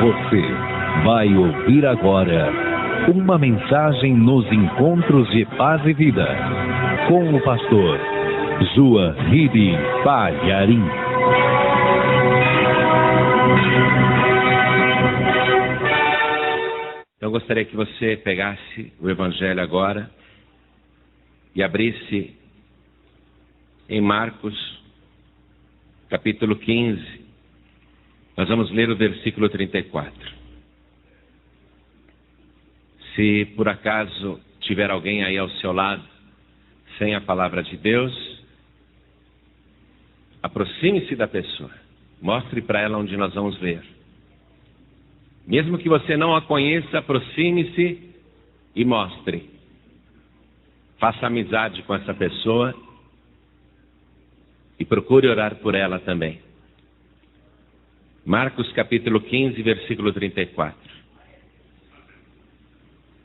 Você vai ouvir agora uma mensagem nos encontros de paz e vida com o pastor Joahide Palharim. Eu gostaria que você pegasse o Evangelho agora e abrisse em Marcos, capítulo 15. Nós vamos ler o versículo 34. Se por acaso tiver alguém aí ao seu lado sem a palavra de Deus, aproxime-se da pessoa, mostre para ela onde nós vamos ler. Mesmo que você não a conheça, aproxime-se e mostre. Faça amizade com essa pessoa e procure orar por ela também. Marcos capítulo 15, versículo 34.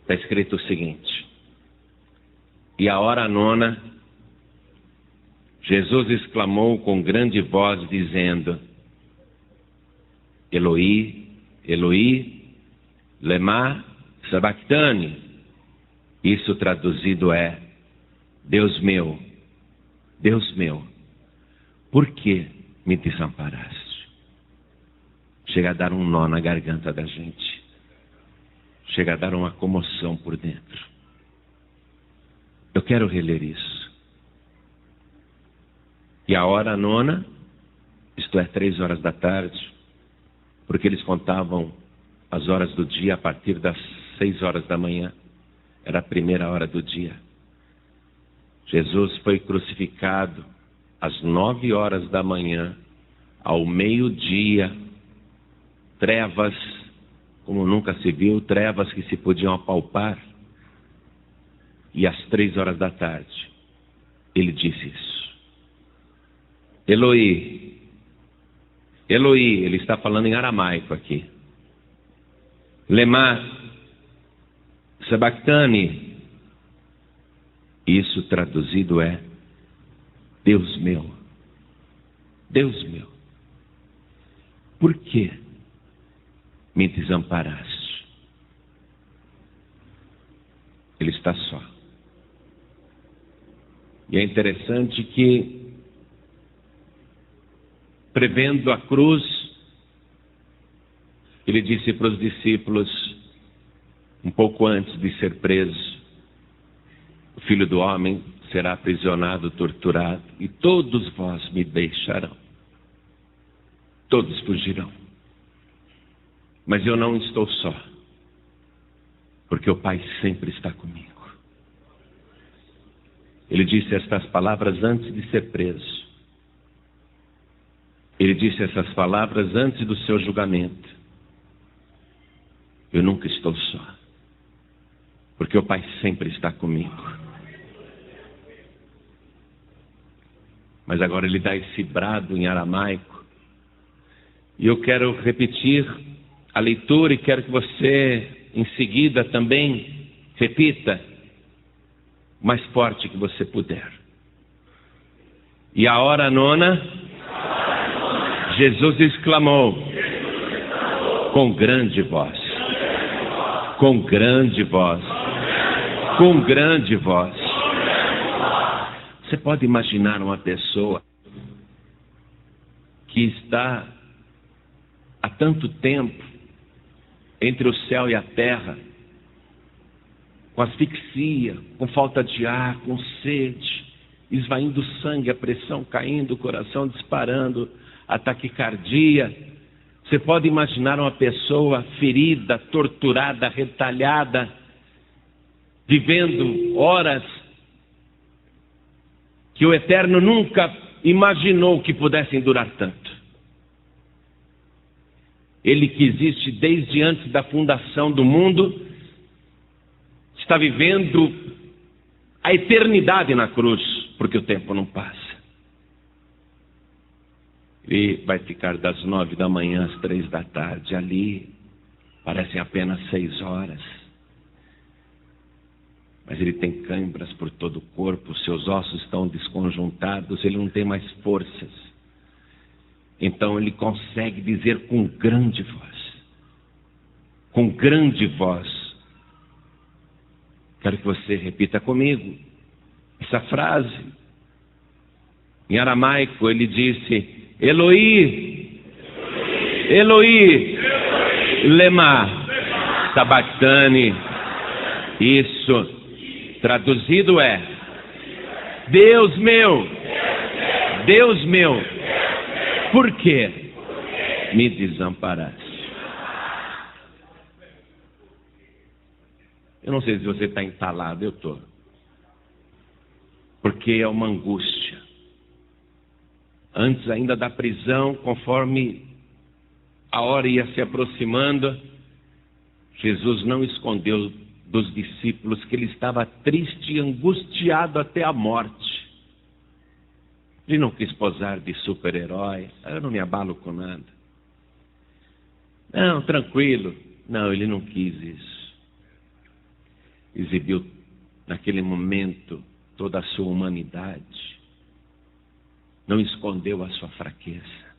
Está escrito o seguinte: E à hora nona, Jesus exclamou com grande voz, dizendo: Eloi, Eloi, lema sabachthani. Isso traduzido é: Deus meu, por que me desamparaste? Chega a dar um nó na garganta da gente. Chega a dar uma comoção por dentro. Eu quero reler isso. E a hora nona, isto é, 3 horas da tarde, porque eles contavam as horas do dia a partir das 6 horas da manhã. Era a primeira hora do dia. Jesus foi crucificado às 9 horas da manhã, ao meio-dia. Trevas, como nunca se viu, trevas que se podiam apalpar. E às 3 horas da tarde, ele disse isso. Eloi, Eloi, ele está falando em aramaico aqui. Lema sabachthani. Isso traduzido é: Deus meu, por que me desamparaste? Ele está só. E é interessante que, prevendo a cruz, ele disse para os discípulos, um pouco antes de ser preso: o Filho do Homem será aprisionado, torturado, e todos vós me deixarão. Todos fugirão. Mas eu não estou só, porque o Pai sempre está comigo. Ele disse estas palavras antes de ser preso. Ele disse essas palavras antes do seu julgamento. Eu nunca estou só, porque o Pai sempre está comigo. Mas agora ele dá esse brado em aramaico. E eu quero repetir a leitura e quero que você, em seguida, também repita o mais forte que você puder. E à hora nona, Jesus exclamou com grande voz, com grande voz, com grande voz. Você pode imaginar uma pessoa que está há tanto tempo entre o céu e a terra, com asfixia, com falta de ar, com sede, esvaindo o sangue, a pressão caindo, o coração disparando, a taquicardia. Você pode imaginar uma pessoa ferida, torturada, retalhada, vivendo horas que o Eterno nunca imaginou que pudessem durar tanto. Ele que existe desde antes da fundação do mundo, está vivendo a eternidade na cruz, porque o tempo não passa. Ele vai ficar das 9 da manhã às 3 da tarde ali, parecem apenas 6 horas. Mas ele tem câimbras por todo o corpo, seus ossos estão desconjuntados, ele não tem mais forças. Então ele consegue dizer com grande voz: com grande voz. Quero que você repita comigo essa frase. Em aramaico ele disse: Eloi, Eloi, lema sabachthani. Isso, traduzido é: Deus meu, por que me desamparaste? Eu não sei se você está entalado, eu estou. Porque é uma angústia. Antes ainda da prisão, conforme a hora ia se aproximando, Jesus não escondeu dos discípulos que ele estava triste e angustiado até a morte. Ele não quis posar de super-herói. Eu não me abalo com nada. Não, tranquilo. Não, ele não quis isso. Exibiu naquele momento toda a sua humanidade. Não escondeu a sua fraqueza.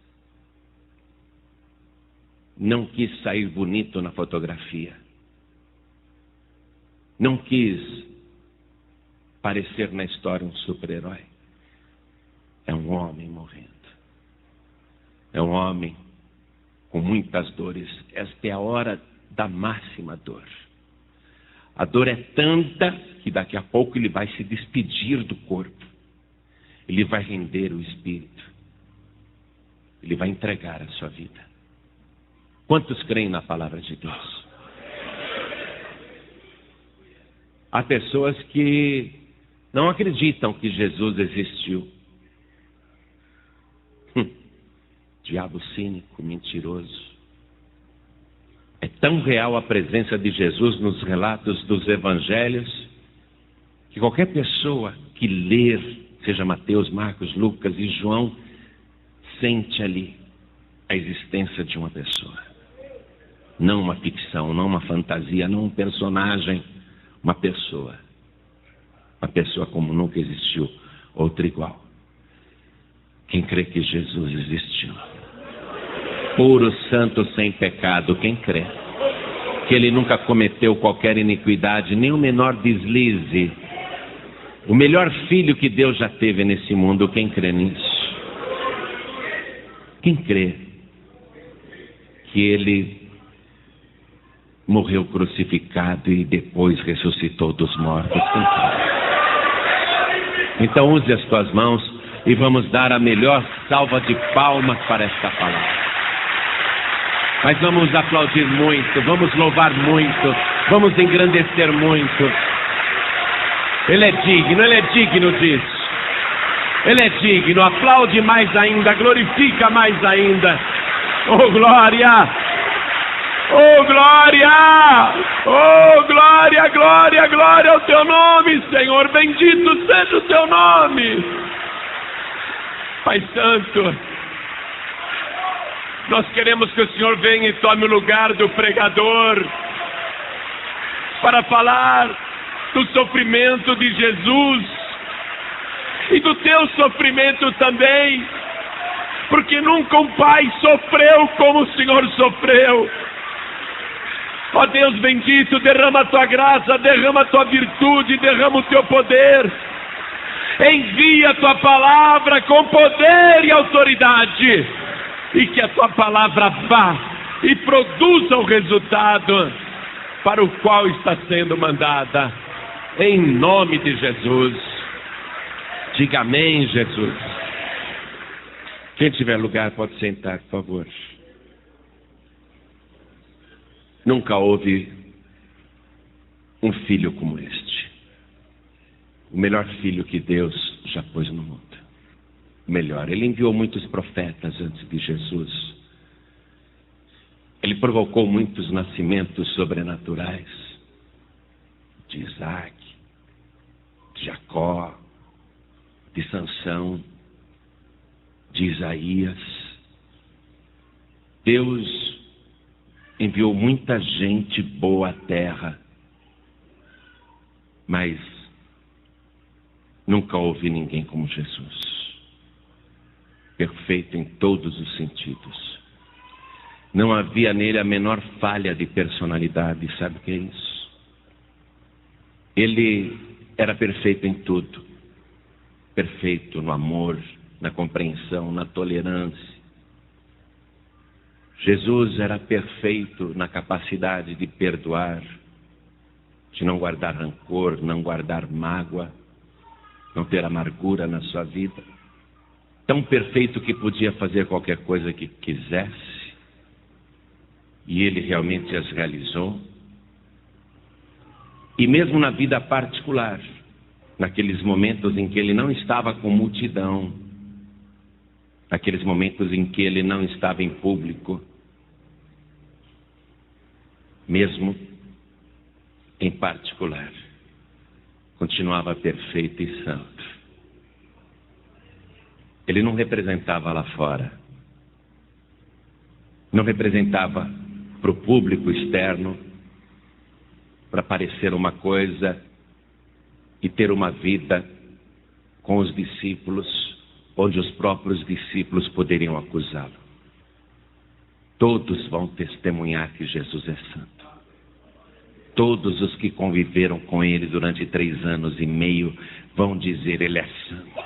Não quis sair bonito na fotografia. Não quis parecer na história um super-herói. É um homem morrendo. É um homem com muitas dores. Esta é a hora da máxima dor. A dor é tanta que daqui a pouco ele vai se despedir do corpo. Ele vai render o espírito. Ele vai entregar a sua vida. Quantos creem na palavra de Deus? Há pessoas que não acreditam que Jesus existiu. Diabo cínico, mentiroso. É tão real a presença de Jesus nos relatos dos evangelhos que qualquer pessoa que ler, seja Mateus, Marcos, Lucas e João, sente ali a existência de uma pessoa. Não uma ficção, não uma fantasia, não um personagem, uma pessoa. Uma pessoa como nunca existiu, outra igual. Quem crê que Jesus existiu? Puro, santo, sem pecado, quem crê? Que ele nunca cometeu qualquer iniquidade, nem o menor deslize. O melhor filho que Deus já teve nesse mundo, quem crê nisso? Quem crê que ele morreu crucificado e depois ressuscitou dos mortos? Quem crê? Então use as tuas mãos e vamos dar a melhor salva de palmas para esta palavra. Mas vamos aplaudir muito, vamos louvar muito, vamos engrandecer muito. Ele é digno disso. Ele é digno, aplaude mais ainda, glorifica mais ainda. Oh glória! Oh glória! Oh glória, glória, glória ao teu nome, Senhor, bendito seja o teu nome. Pai Santo, nós queremos que o Senhor venha e tome o lugar do pregador para falar do sofrimento de Jesus e do teu sofrimento também, porque nunca um pai sofreu como o Senhor sofreu. Ó Deus bendito, derrama a tua graça, derrama a tua virtude, derrama o teu poder. Envia a tua palavra com poder e autoridade, e que a tua palavra vá e produza o resultado para o qual está sendo mandada. Em nome de Jesus. Diga amém, Jesus. Quem tiver lugar pode sentar, por favor. Nunca houve um filho como este. O melhor filho que Deus já pôs no mundo. O melhor. Ele enviou muitos profetas antes de Jesus. Ele provocou muitos nascimentos sobrenaturais. De Isaac, de Jacó, de Sansão, de Isaías. Deus enviou muita gente boa à terra, mas nunca houve ninguém como Jesus, perfeito em todos os sentidos. Não havia nele a menor falha de personalidade. Sabe o que é isso? Ele era perfeito em tudo. Perfeito no amor, na compreensão, na tolerância. Jesus era perfeito na capacidade de perdoar, de não guardar rancor, não guardar mágoa, não ter amargura na sua vida. Tão perfeito que podia fazer qualquer coisa que quisesse. E ele realmente as realizou. E mesmo na vida particular, naqueles momentos em que ele não estava com multidão, naqueles momentos em que ele não estava em público, mesmo em particular, continuava perfeito e santo. Ele não representava lá fora, não representava para o público externo, para parecer uma coisa e ter uma vida com os discípulos, onde os próprios discípulos poderiam acusá-lo. Todos vão testemunhar que Jesus é santo. Todos os que conviveram com ele durante 3 anos e meio vão dizer: ele é santo.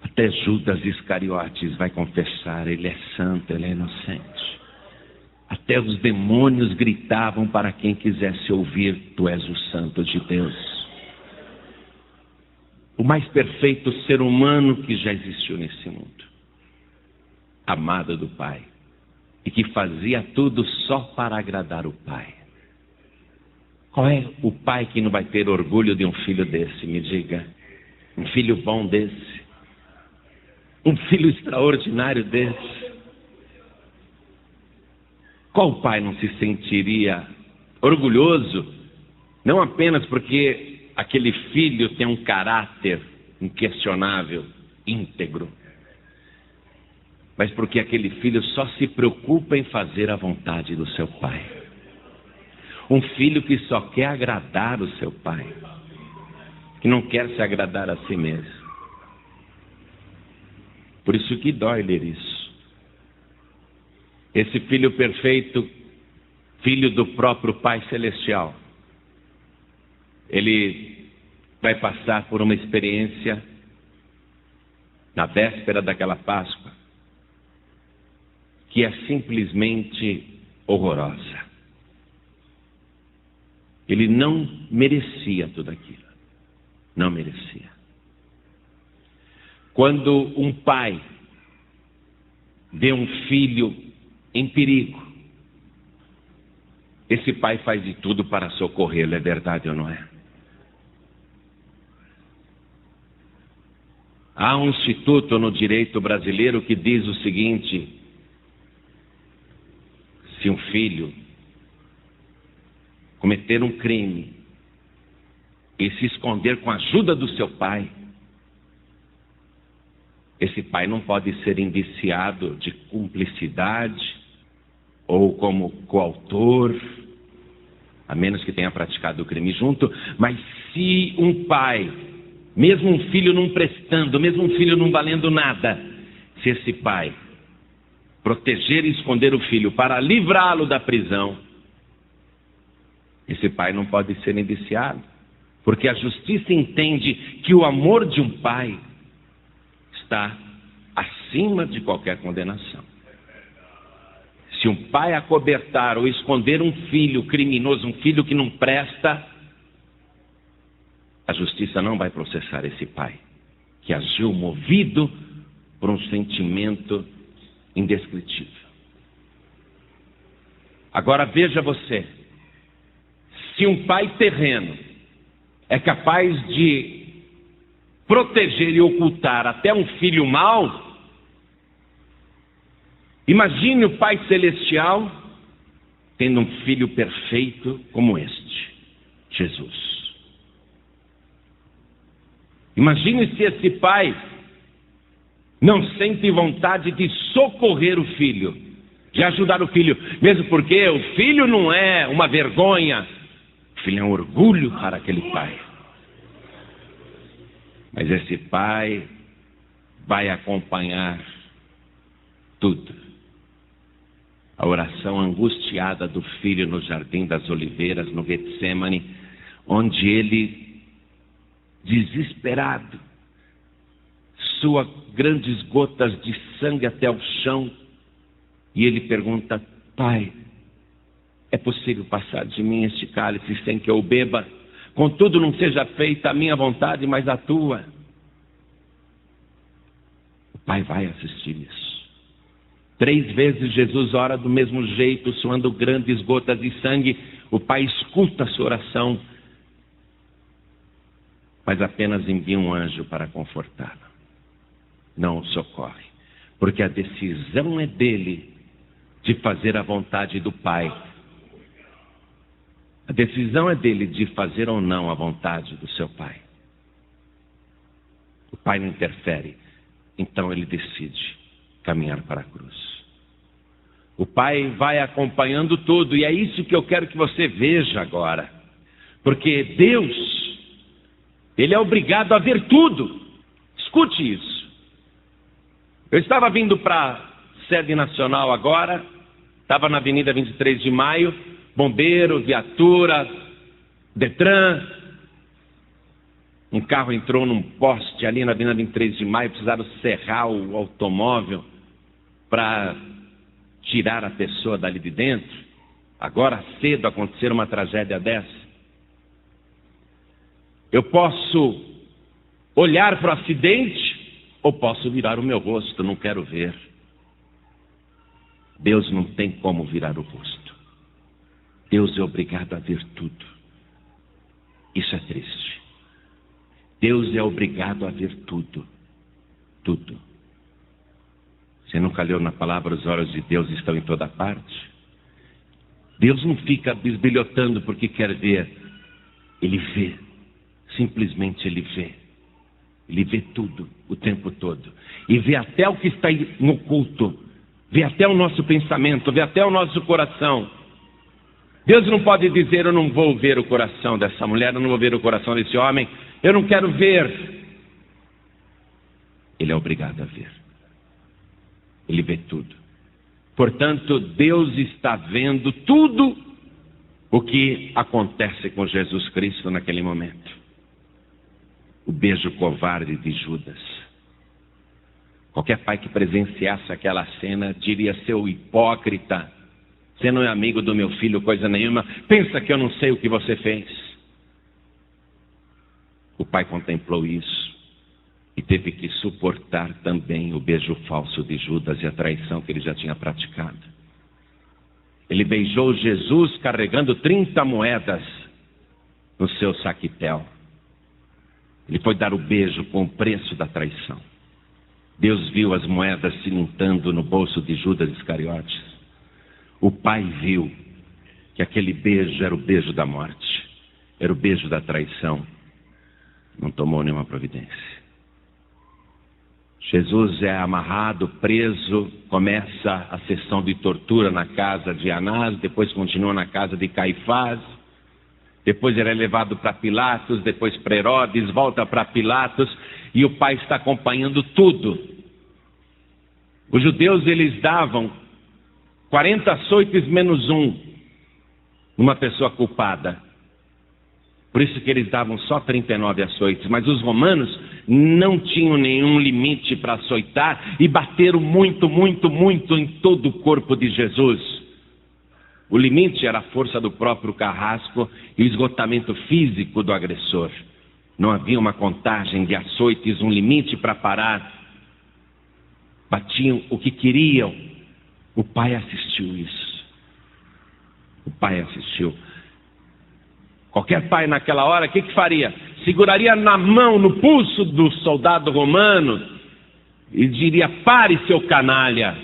Até Judas Iscariotes vai confessar: ele é santo, ele é inocente. Até os demônios gritavam para quem quisesse ouvir: tu és o santo de Deus. O mais perfeito ser humano que já existiu nesse mundo. Amado do Pai. E que fazia tudo só para agradar o Pai. Qual é o pai que não vai ter orgulho de um filho desse? Me diga. Um filho bom desse. Um filho extraordinário desse. Qual pai não se sentiria orgulhoso? Não apenas porque aquele filho tem um caráter inquestionável, íntegro, mas porque aquele filho só se preocupa em fazer a vontade do seu pai. Um filho que só quer agradar o seu pai, que não quer se agradar a si mesmo. Por isso que dói ler isso. Esse filho perfeito, filho do próprio Pai Celestial, ele vai passar por uma experiência na véspera daquela Páscoa, que é simplesmente horrorosa. Ele não merecia tudo aquilo. Não merecia. Quando um pai vê um filho em perigo, esse pai faz de tudo para socorrê-lo, é verdade ou não é? Há um instituto no direito brasileiro que diz o seguinte: se um filho cometer um crime e se esconder com a ajuda do seu pai, esse pai não pode ser indiciado de cumplicidade ou como coautor, a menos que tenha praticado o crime junto. Mas se um pai, mesmo um filho não prestando, mesmo um filho não valendo nada, se esse pai proteger e esconder o filho para livrá-lo da prisão, esse pai não pode ser indiciado, porque a justiça entende que o amor de um pai está acima de qualquer condenação. Se um pai acobertar ou esconder um filho criminoso, um filho que não presta, a justiça não vai processar esse pai, que agiu movido por um sentimento indescritível. Agora veja você, se um pai terreno é capaz de proteger e ocultar até um filho mau, imagine o Pai Celestial tendo um filho perfeito como este, Jesus. Imagine se esse pai não sente vontade de socorrer o filho, de ajudar o filho, mesmo porque o filho não é uma vergonha, o filho é um orgulho para aquele pai. Mas esse pai vai acompanhar tudo. A oração angustiada do filho no Jardim das Oliveiras, no Getsemane, onde ele, desesperado, sua grandes gotas de sangue até o chão, e ele pergunta: Pai, é possível passar de mim este cálice sem que eu o beba? Contudo, não seja feita a minha vontade, mas a tua. O Pai vai assistir isso. 3 vezes Jesus ora do mesmo jeito, suando grandes gotas de sangue. O Pai escuta a sua oração, mas apenas envia um anjo para confortá-lo. Não o socorre, porque a decisão é dele de fazer a vontade do Pai. A decisão é dele de fazer ou não a vontade do seu Pai. O Pai não interfere, então ele decide caminhar para a cruz. O Pai vai acompanhando tudo, e é isso que eu quero que você veja agora. Porque Deus, Ele é obrigado a ver tudo. Escute isso. Eu estava vindo para a sede nacional agora, estava na Avenida 23 de Maio, bombeiro, viatura, Detran. Um carro entrou num poste ali na Avenida 23 de Maio, precisaram serrar o automóvel para tirar a pessoa dali de dentro. Agora cedo acontecer uma tragédia dessa. Eu posso olhar para o acidente ou posso virar o meu rosto, não quero ver. Deus não tem como virar o rosto. Deus é obrigado a ver tudo. Isso é triste. Deus é obrigado a ver tudo. Tudo. Você nunca leu na palavra: os olhos de Deus estão em toda parte? Deus não fica bisbilhotando porque quer ver. Ele vê. Simplesmente Ele vê. Ele vê tudo, o tempo todo. E vê até o que está no oculto. Vê até o nosso pensamento, vê até o nosso coração. Deus não pode dizer: eu não vou ver o coração dessa mulher, eu não vou ver o coração desse homem, eu não quero ver. Ele é obrigado a ver. Ele vê tudo. Portanto, Deus está vendo tudo o que acontece com Jesus Cristo naquele momento. O beijo covarde de Judas. Qualquer pai que presenciasse aquela cena diria: seu hipócrita, você não é amigo do meu filho, coisa nenhuma, pensa que eu não sei o que você fez. O pai contemplou isso e teve que suportar também o beijo falso de Judas e a traição que ele já tinha praticado. Ele beijou Jesus carregando 30 moedas no seu saquitel. Ele foi dar o beijo com o preço da traição. Deus viu as moedas cilindando no bolso de Judas Iscariotes. O Pai viu que aquele beijo era o beijo da morte, era o beijo da traição. Não tomou nenhuma providência. Jesus é amarrado, preso, começa a sessão de tortura na casa de Anás, depois continua na casa de Caifás, depois ele é levado para Pilatos, depois para Herodes, volta para Pilatos, e o Pai está acompanhando tudo. Os judeus, eles davam 40 açoites menos um numa pessoa culpada. Por isso que eles davam só 39 açoites. Mas os romanos não tinham nenhum limite para açoitar e bateram muito, muito, muito em todo o corpo de Jesus. O limite era a força do próprio carrasco e o esgotamento físico do agressor. Não havia uma contagem de açoites, um limite para parar. Batiam o que queriam. O Pai assistiu isso. O Pai assistiu. Qualquer pai naquela hora, o que faria? Seguraria na mão, no pulso do soldado romano e diria: pare, seu canalha.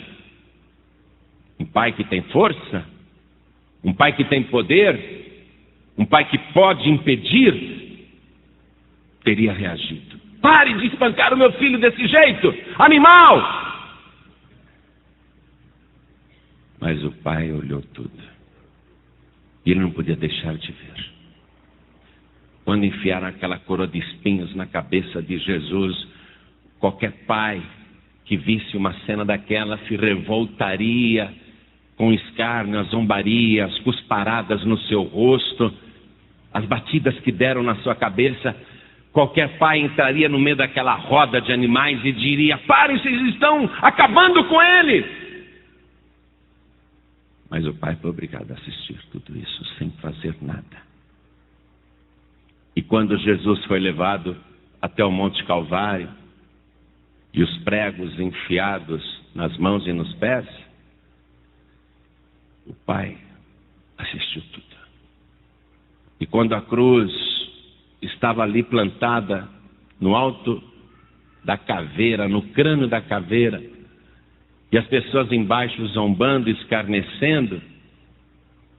Um pai que tem força, um pai que tem poder, um pai que pode impedir, teria reagido. Pare de espancar o meu filho desse jeito, animal! Mas o Pai olhou tudo e ele não podia deixar de ver. Quando enfiaram aquela coroa de espinhos na cabeça de Jesus, qualquer pai que visse uma cena daquela se revoltaria com escárnio, as zombarias, as cusparadas no seu rosto, as batidas que deram na sua cabeça. Qualquer pai entraria no meio daquela roda de animais e diria: parem, vocês estão acabando com ele. Mas o pai foi obrigado a assistir tudo isso sem fazer nada. E quando Jesus foi levado até o Monte Calvário, e os pregos enfiados nas mãos e nos pés, o pai assistiu tudo. E quando a cruz estava ali plantada no alto da caveira, no crânio da caveira, e as pessoas embaixo zombando, escarnecendo,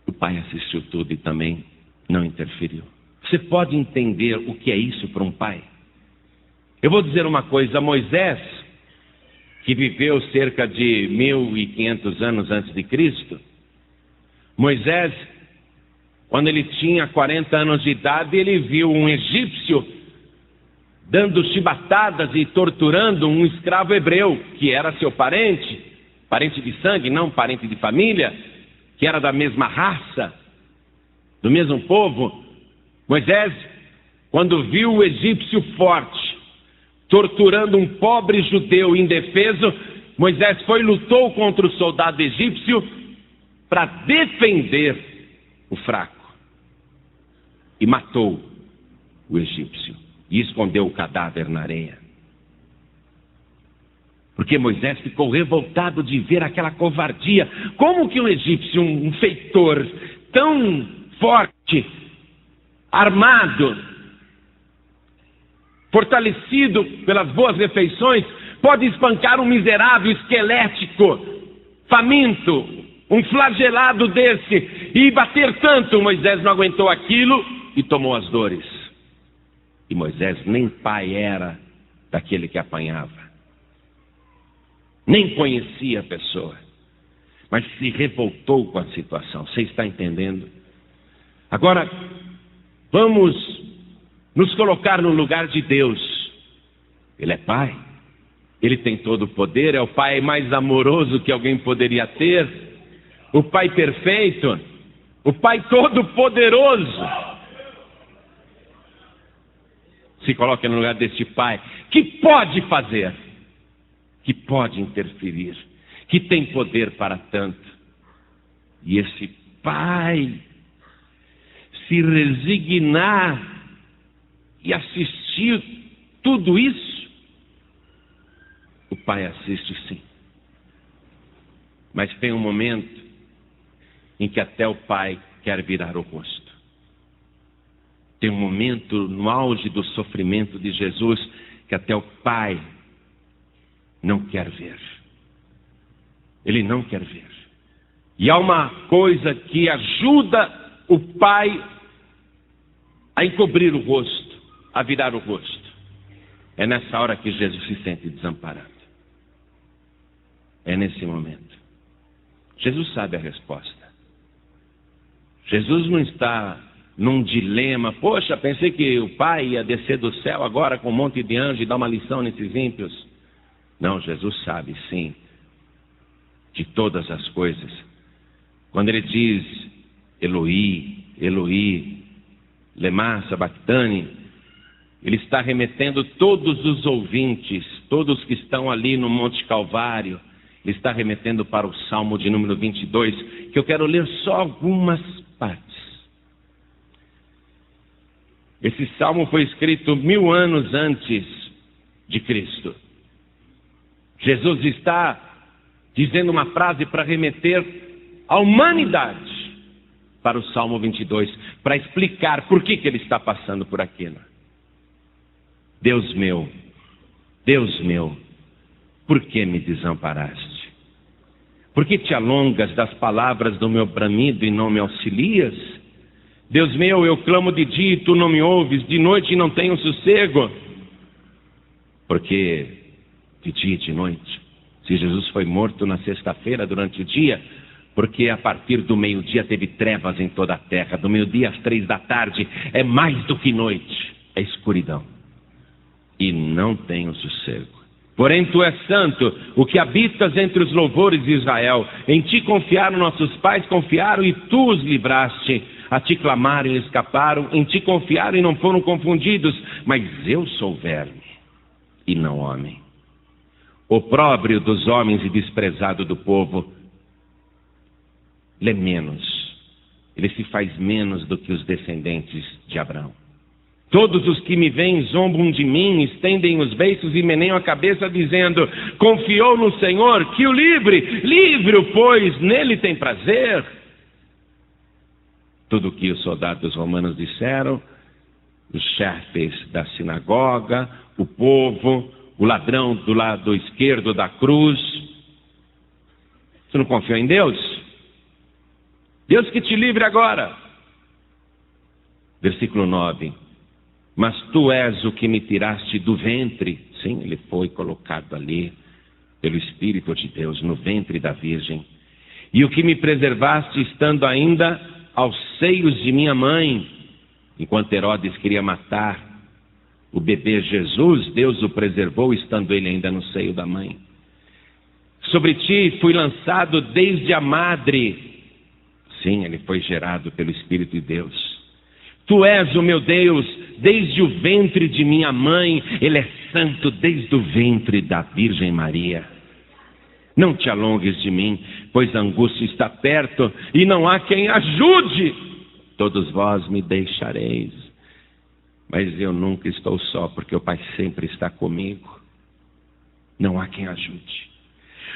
o pai assistiu tudo e também não interferiu. Você pode entender o que é isso para um pai? Eu vou dizer uma coisa: Moisés, que viveu cerca de 1500 anos antes de Cristo, Moisés, quando ele tinha 40 anos de idade, ele viu um egípcio dando chibatadas e torturando um escravo hebreu, que era seu parente, parente de sangue, não parente de família, que era da mesma raça, do mesmo povo. Moisés, quando viu o egípcio forte torturando um pobre judeu indefeso, Moisés foi e lutou contra o soldado egípcio para defender o fraco. E matou o egípcio e escondeu o cadáver na areia. Porque Moisés ficou revoltado de ver aquela covardia. Como que um egípcio, um feitor tão forte, armado, fortalecido pelas boas refeições, pode espancar um miserável esquelético, faminto, um flagelado desse, e bater tanto? Moisés não aguentou aquilo e tomou as dores. E Moisés nem pai era daquele que apanhava, nem conhecia a pessoa, mas se revoltou com a situação. Você está entendendo? Agora, vamos nos colocar no lugar de Deus. Ele é pai, ele tem todo o poder, é o pai mais amoroso que alguém poderia ter, o pai perfeito, o pai todo poderoso. Se coloque no lugar deste pai, que pode fazer, que pode interferir, que tem poder para tanto. E esse pai se resignar e assistir tudo isso, o pai assiste sim. Mas tem um momento em que até o pai quer virar o rosto. Tem um momento no auge do sofrimento de Jesus que até o pai não quer ver. Ele não quer ver. E há uma coisa que ajuda o pai a encobrir o rosto, a virar o rosto. É nessa hora que Jesus se sente desamparado. É nesse momento. Jesus sabe a resposta. Jesus não está num dilema: poxa, pensei que o pai ia descer do céu agora com um monte de anjos e dar uma lição nesses ímpios. Não, Jesus sabe sim de todas as coisas. Quando ele diz Eloi, Eloi, lema sabachthani, ele está remetendo todos os ouvintes, todos que estão ali no Monte Calvário, ele está remetendo para o Salmo de número 22, que eu quero ler só algumas partes. Esse salmo foi escrito 1000 anos antes de Cristo. Jesus está dizendo uma frase para remeter a humanidade para o Salmo 22, para explicar por que ele está passando por aquilo. Deus meu, por que me desamparaste? Por que te alongas das palavras do meu bramido e não me auxilias? Deus meu, eu clamo de dia e tu não me ouves, de noite e não tenho sossego. Porque de dia e de noite, se Jesus foi morto na sexta-feira durante o dia, porque a partir do meio-dia teve trevas em toda a terra, do meio-dia às 3 da tarde é mais do que noite, é escuridão. E não tenho sossego. Porém, tu és santo, o que habitas entre os louvores de Israel. Em ti confiaram nossos pais, confiaram e tu os livraste. A ti clamaram e escaparam, em ti confiaram e não foram confundidos. Mas eu sou verme e não homem, opróbrio dos homens e desprezado do povo. Ele é menos, ele se faz menos do que os descendentes de Abraão. Todos os que me veem zombam de mim, estendem os beiços e meneiam a cabeça, dizendo: confiou no Senhor, que o livre-o, pois nele tem prazer. Tudo o que os soldados romanos disseram, os chefes da sinagoga, o povo, o ladrão do lado esquerdo da cruz. Você não confiou em Deus? Deus que te livre agora. Versículo 9. Mas tu és o que me tiraste do ventre. Sim, ele foi colocado ali pelo Espírito de Deus no ventre da Virgem. E o que me preservaste estando ainda aos seios de minha mãe. Enquanto Herodes queria matar o bebê Jesus, Deus o preservou estando ele ainda no seio da mãe. Sobre ti fui lançado desde a madre. Sim, ele foi gerado pelo Espírito de Deus. Tu és o meu Deus, desde o ventre de minha mãe. Ele é santo desde o ventre da Virgem Maria. Não te alongues de mim, pois a angústia está perto e não há quem ajude. Todos vós me deixareis, mas eu nunca estou só, porque o Pai sempre está comigo. Não há quem ajude.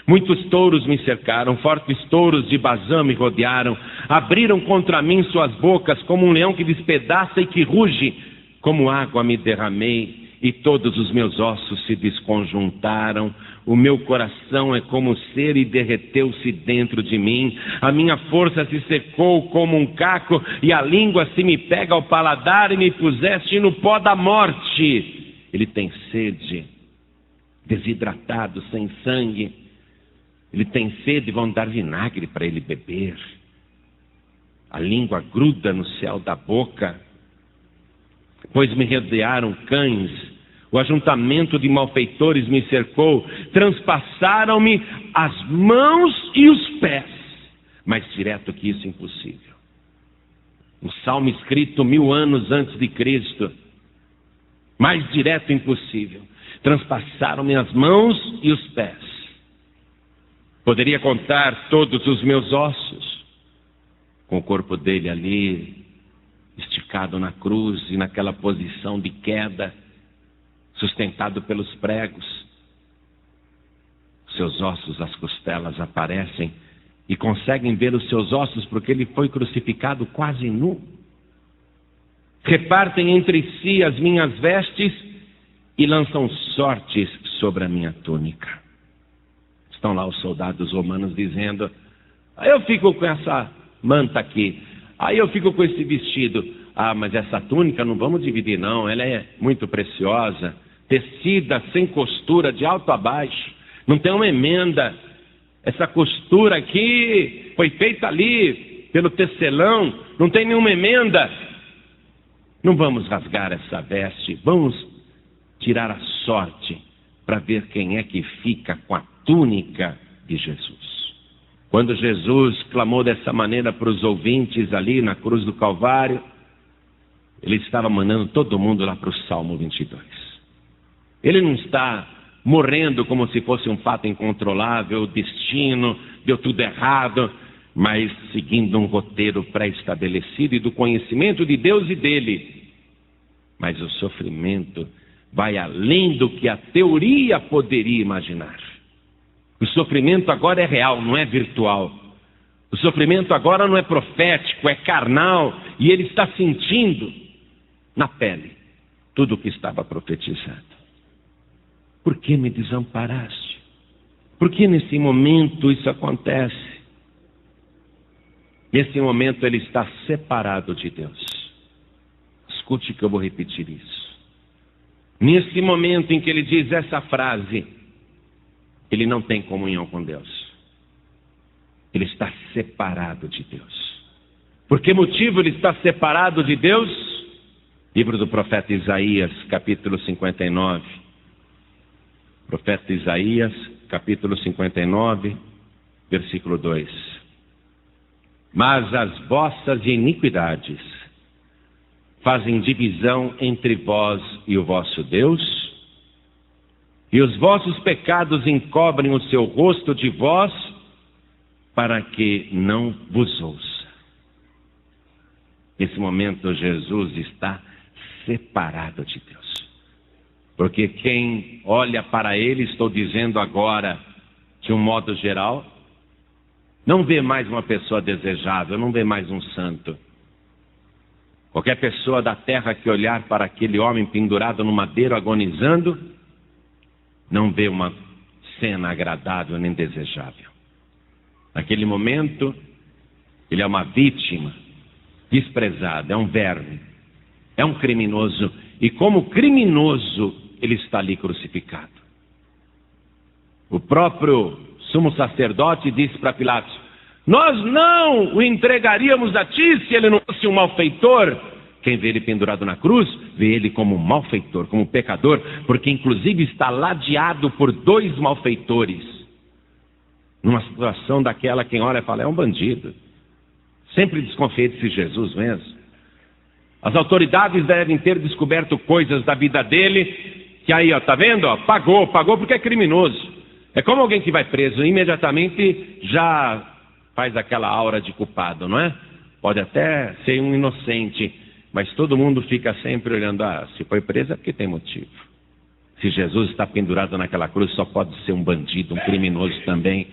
Muitos touros me cercaram, fortes touros de Bazã me rodearam. Abriram contra mim suas bocas, como um leão que despedaça e que ruge. Como água me derramei, e todos os meus ossos se desconjuntaram. O meu coração é como cera e derreteu-se dentro de mim. A minha força se secou como um caco, e a língua se me pega ao paladar, e me puseste no pó da morte. Ele tem sede, desidratado, sem sangue. Ele tem sede e vão dar vinagre para ele beber. A língua gruda no céu da boca. Pois me rodearam cães, o ajuntamento de malfeitores me cercou, transpassaram-me as mãos e os pés. Mais direto que isso, impossível. Um salmo escrito 1000 anos antes de Cristo. Mais direto, impossível. Transpassaram-me as mãos e os pés. Poderia contar todos os meus ossos, com o corpo dele ali, esticado na cruz e naquela posição de queda, sustentado pelos pregos. Seus ossos, as costelas aparecem e conseguem ver os seus ossos porque ele foi crucificado quase nu. Repartem entre si as minhas vestes e lançam sortes sobre a minha túnica. Estão lá os soldados romanos dizendo: aí eu fico com essa manta aqui, aí eu fico com esse vestido. Ah, mas essa túnica não vamos dividir não, ela é muito preciosa, tecida sem costura, de alto a baixo, não tem uma emenda. Essa costura aqui foi feita ali pelo tecelão, não tem nenhuma emenda. Não vamos rasgar essa veste, vamos tirar a sorte para ver quem é que fica com a túnica de Jesus. Quando Jesus clamou dessa maneira para os ouvintes ali na cruz do Calvário, ele estava mandando todo mundo lá para o Salmo 22. Ele não está morrendo como se fosse um fato incontrolável, o destino, deu tudo errado, mas seguindo um roteiro pré-estabelecido e do conhecimento de Deus e dele. Mas o sofrimento vai além do que a teoria poderia imaginar. O sofrimento agora é real, não é virtual. O sofrimento agora não é profético, é carnal, e ele está sentindo na pele tudo o que estava profetizado. Por que me desamparaste? Por que nesse momento isso acontece? Nesse momento ele está separado de Deus. Escute que eu vou repetir isso. Nesse momento em que ele diz essa frase, ele não tem comunhão com Deus. Ele está separado de Deus. Por que motivo ele está separado de Deus? Livro do profeta Isaías, capítulo 59. Profeta Isaías, capítulo 59, versículo 2. Mas as vossas iniquidades fazem divisão entre vós e o vosso Deus, e os vossos pecados encobrem o seu rosto de vós, para que não vos ouça. Nesse momento, Jesus está separado de Deus. Porque quem olha para ele, estou dizendo agora, de um modo geral, não vê mais uma pessoa desejável, não vê mais um santo. Qualquer pessoa da terra que olhar para aquele homem pendurado no madeiro agonizando, não vê uma cena agradável nem desejável. Naquele momento, ele é uma vítima desprezada, é um verme, é um criminoso, e como criminoso ele está ali crucificado. O próprio sumo sacerdote disse para Pilatos: nós não o entregaríamos a ti se ele não fosse um malfeitor. Quem vê ele pendurado na cruz, vê ele como um malfeitor, como um pecador, porque inclusive está ladeado por 2 malfeitores. Numa situação daquela, quem olha e fala, é um bandido. Sempre desconfiei desse Jesus mesmo. As autoridades devem ter descoberto coisas da vida dele, que aí, ó, tá vendo? Ó, pagou porque é criminoso. É como alguém que vai preso, imediatamente já faz aquela aura de culpado, não é? Pode até ser um inocente, mas todo mundo fica sempre olhando, se foi preso é porque tem motivo. Se Jesus está pendurado naquela cruz, só pode ser um bandido, um criminoso também.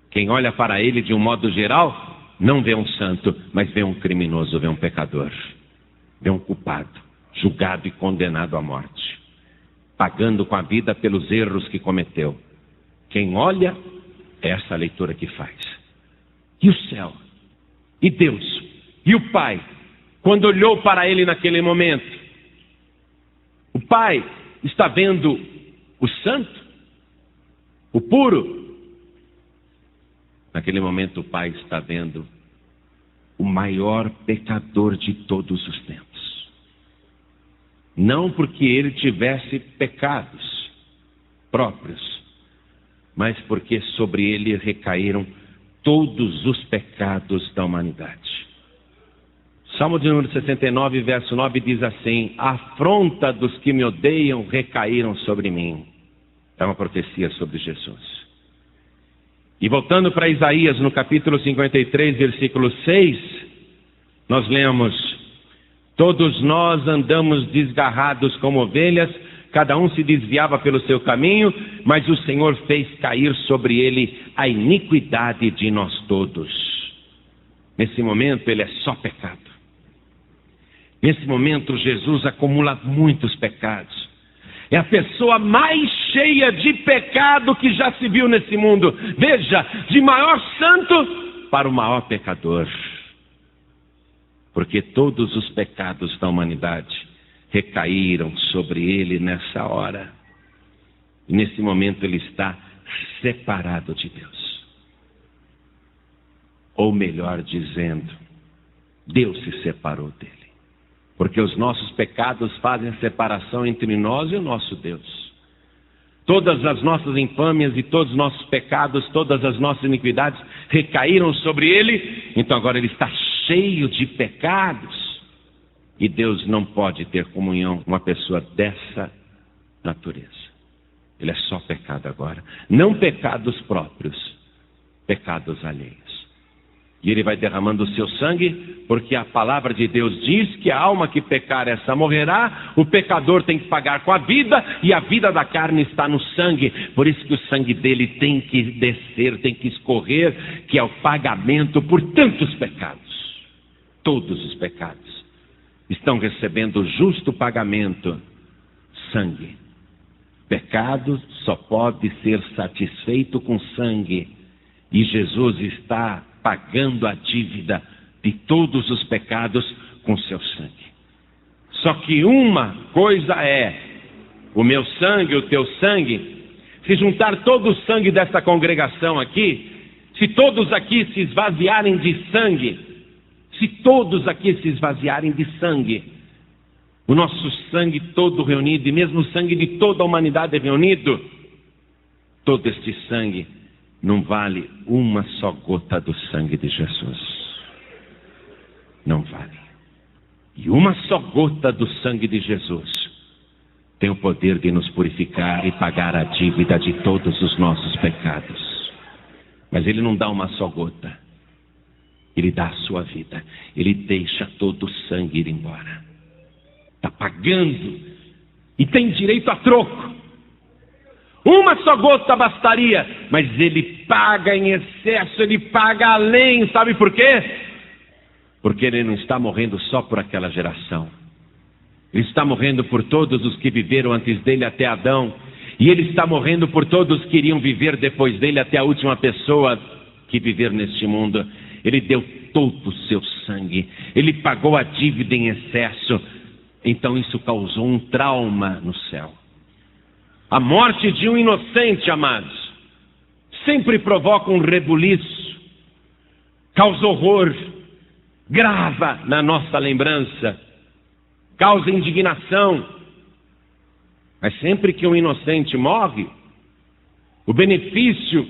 Quem olha para ele de um modo geral, não vê um santo, mas vê um criminoso, vê um pecador, vê um culpado, julgado e condenado à morte, pagando com a vida pelos erros que cometeu. Quem olha, é essa leitura que faz. E o céu, e Deus, e o Pai, quando olhou para ele naquele momento, o Pai está vendo o santo, o puro. Naquele momento o Pai está vendo o maior pecador de todos os tempos. Não porque ele tivesse pecados próprios, mas porque sobre ele recaíram todos os pecados da humanidade. Salmo de número 69, verso 9 diz assim: a afronta dos que me odeiam recaíram sobre mim. É uma profecia sobre Jesus. E voltando para Isaías, no capítulo 53, versículo 6, nós lemos: todos nós andamos desgarrados como ovelhas, cada um se desviava pelo seu caminho, mas o Senhor fez cair sobre ele a iniquidade de nós todos. Nesse momento ele é só pecado. Nesse momento Jesus acumula muitos pecados. É a pessoa mais cheia de pecado que já se viu nesse mundo. Veja, de maior santo para o maior pecador. Porque todos os pecados da humanidade recaíram sobre ele nessa hora. E nesse momento ele está separado de Deus. Ou melhor dizendo, Deus se separou dele. Porque os nossos pecados fazem separação entre nós e o nosso Deus. Todas as nossas infâmias e todos os nossos pecados, todas as nossas iniquidades recaíram sobre ele. Então agora ele está cheio de pecados. E Deus não pode ter comunhão com uma pessoa dessa natureza. Ele é só pecado agora. Não pecados próprios, pecados alheios. E ele vai derramando o seu sangue, porque a palavra de Deus diz que a alma que pecar, essa morrerá. O pecador tem que pagar com a vida, e a vida da carne está no sangue. Por isso que o sangue dele tem que descer, tem que escorrer, que é o pagamento por tantos pecados. Todos os pecados estão recebendo o justo pagamento, sangue. Pecado só pode ser satisfeito com sangue, e Jesus está pagando a dívida de todos os pecados com seu sangue. Só que uma coisa é o meu sangue, o teu sangue. Se juntar todo o sangue dessa congregação aqui, se todos aqui se esvaziarem de sangue, se todos aqui se esvaziarem de sangue, o nosso sangue todo reunido, e mesmo o sangue de toda a humanidade reunido, todo este sangue não vale uma só gota do sangue de Jesus. Não vale. E uma só gota do sangue de Jesus tem o poder de nos purificar e pagar a dívida de todos os nossos pecados. Mas Ele não dá uma só gota. Ele dá a sua vida. Ele deixa todo o sangue ir embora. Está pagando. E tem direito a troco. Uma só gota bastaria. Mas Ele paga em excesso. Ele paga além. Sabe por quê? Porque Ele não está morrendo só por aquela geração. Ele está morrendo por todos os que viveram antes dele até Adão. E Ele está morrendo por todos que iriam viver depois dele até a última pessoa que viver neste mundo. Ele deu todo o seu sangue. Ele pagou a dívida em excesso. Então isso causou um trauma no céu. A morte de um inocente, amados, sempre provoca um rebuliço. Causa horror. Grava na nossa lembrança. Causa indignação. Mas sempre que um inocente morre, o benefício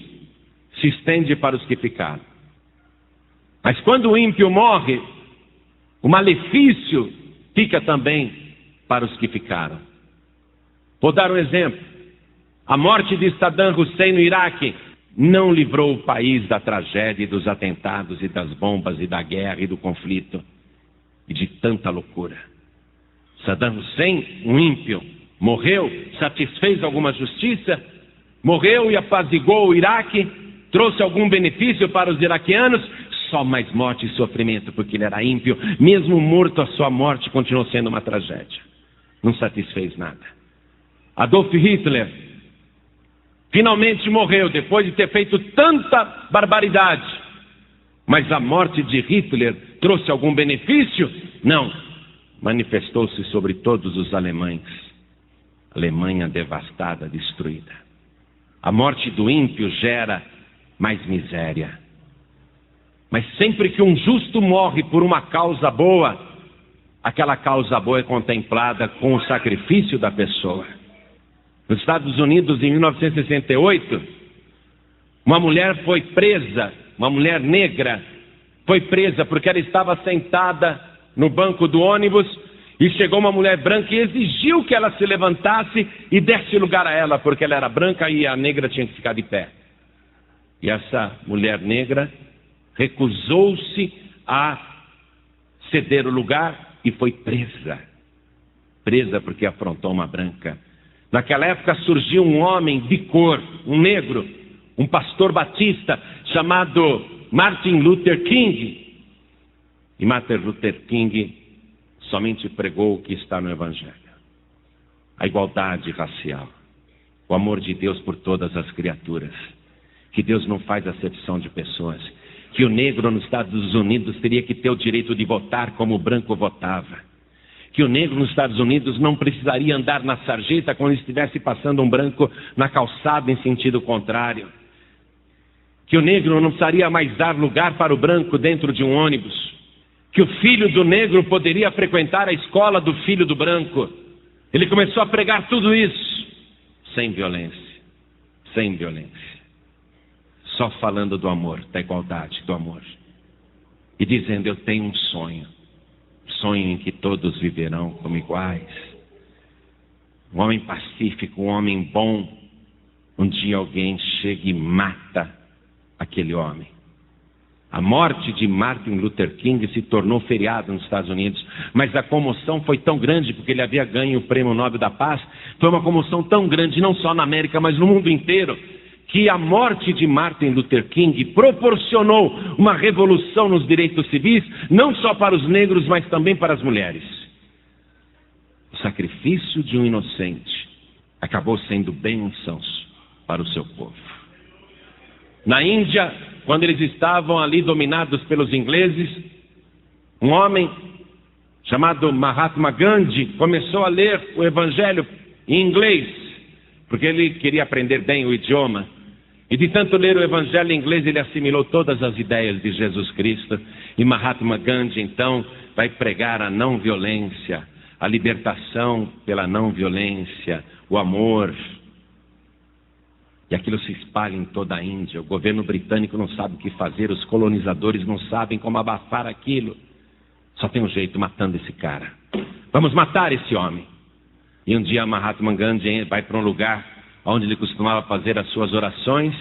se estende para os que ficaram. Mas quando o ímpio morre, o malefício fica também para os que ficaram. Vou dar um exemplo. A morte de Saddam Hussein no Iraque não livrou o país da tragédia, dos atentados e das bombas e da guerra e do conflito e de tanta loucura. Saddam Hussein, um ímpio, morreu, satisfez alguma justiça, morreu e apaziguou o Iraque, trouxe algum benefício para os iraquianos, só mais morte e sofrimento, porque ele era ímpio. Mesmo morto, a sua morte continuou sendo uma tragédia. Não satisfez nada. Adolf Hitler finalmente morreu, depois de ter feito tanta barbaridade. Mas a morte de Hitler trouxe algum benefício? Não. Manifestou-se sobre todos os alemães. Alemanha devastada, destruída. A morte do ímpio gera mais miséria. Mas sempre que um justo morre por uma causa boa, aquela causa boa é contemplada com o sacrifício da pessoa. Nos Estados Unidos, em 1968, uma mulher foi presa, uma mulher negra, foi presa porque ela estava sentada no banco do ônibus e chegou uma mulher branca e exigiu que ela se levantasse e desse lugar a ela, porque ela era branca e a negra tinha que ficar de pé. E essa mulher negra recusou-se a ceder o lugar e foi presa. Presa porque afrontou uma branca. Naquela época surgiu um homem de cor, um negro, um pastor batista chamado Martin Luther King. E Martin Luther King somente pregou o que está no Evangelho. A igualdade racial, o amor de Deus por todas as criaturas, que Deus não faz acepção de pessoas, que o negro nos Estados Unidos teria que ter o direito de votar como o branco votava, que o negro nos Estados Unidos não precisaria andar na sarjeta quando estivesse passando um branco na calçada em sentido contrário, que o negro não precisaria mais dar lugar para o branco dentro de um ônibus, que o filho do negro poderia frequentar a escola do filho do branco. Ele começou a pregar tudo isso sem violência, sem violência. Só falando do amor, da igualdade, do amor. E dizendo, eu tenho um sonho. Sonho em que todos viverão como iguais. Um homem pacífico, um homem bom. Um dia alguém chega e mata aquele homem. A morte de Martin Luther King se tornou feriado nos Estados Unidos. Mas a comoção foi tão grande, porque ele havia ganho o Prêmio Nobel da Paz. Foi uma comoção tão grande, não só na América, mas no mundo inteiro, que a morte de Martin Luther King proporcionou uma revolução nos direitos civis, não só para os negros, mas também para as mulheres. O sacrifício de um inocente acabou sendo bênçãos para o seu povo. Na Índia, quando eles estavam ali dominados pelos ingleses, um homem chamado Mahatma Gandhi começou a ler o Evangelho em inglês, porque ele queria aprender bem o idioma. E de tanto ler o Evangelho em inglês, ele assimilou todas as ideias de Jesus Cristo. E Mahatma Gandhi, então, vai pregar a não violência, a libertação pela não violência, o amor. E aquilo se espalha em toda a Índia. O governo britânico não sabe o que fazer, os colonizadores não sabem como abafar aquilo. Só tem um jeito, matando esse cara. Vamos matar esse homem. E um dia Mahatma Gandhi vai para um lugar onde ele costumava fazer as suas orações.